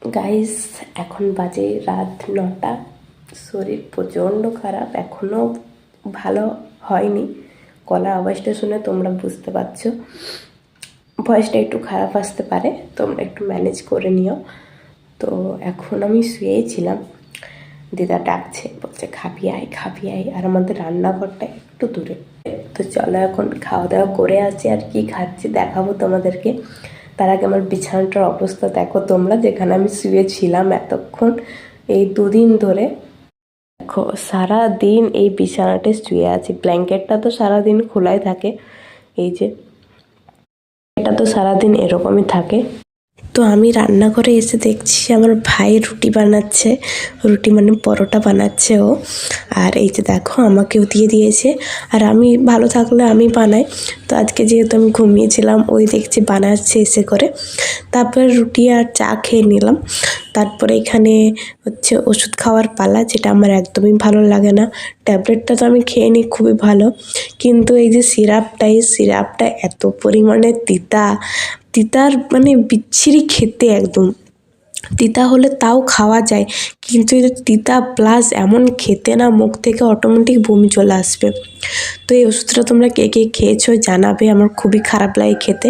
Guys, এখন বাজে রাত 9টা। শরীর প্রচণ্ড খারাপ, এখনও ভালো হয়নি। গলার আওয়াজটা শুনে তোমরা বুঝতে পারছো ভয়েসটা একটু খারাপ আসতে পারে, তোমরা একটু ম্যানেজ করে নিও। তো এখন আমি শুয়েছিলাম, দিদা ডাকছে, বলছে খাবি আয় খাবি আয়, আর আমাদের রান্নাঘরটা একটু দূরে। তো চলো এখন খাওয়া দাওয়া করে আসি, আর কি খাচ্ছি দেখাবো তোমাদেরকে। তার আগে আমার বিছানাটার অবস্থা দেখো তোমরা, যেখানে আমি শুয়েছিলাম এতক্ষণ এই 2 দিন ধরে। দেখো সারাদিন এই বিছানাতে শুয়ে আছি, ব্ল্যাঙ্কেটটা তো সারাদিন খোলাই থাকে, এই যে এটা তো সারাদিন এরকমই থাকে। তো আমি রান্নাঘরে এসে দেখছি আমার ভাই রুটি বানাচ্ছে, রুটি মানে পরোটা বানাচ্ছে ও। আর এই যে দেখো আমাকেও দিয়ে দিয়েছে, আর আমি ভালো থাকলে আমি বানাই। তো আজকে যেহেতু আমি ঘুমিয়েছিলাম, ওই দেখছি বানাচ্ছে এসে করে। তারপরে রুটি আর চা খেয়ে নিলাম। তারপরে এখানে হচ্ছে ওষুধ খাওয়ার পালা, যেটা আমার একদমই ভালো লাগে না। ট্যাবলেটটা তো আমি খেয়ে নিই, খুবই ভালো, কিন্তু এই যে সিরাপটা এত পরিমাণে তিতার মানে বিচ্ছিরি খেতে, একদম তিতা হলে তাও খাওয়া যায়, কিন্তু এটা তিতা প্লাস এমন খেতে না, মুখ থেকে অটোমেটিক বমি চলে আসবে। তো এই ওষুধটা তোমরা কে কে খেয়েছো জানাবে, আমার খুবই খারাপ লাগে খেতে।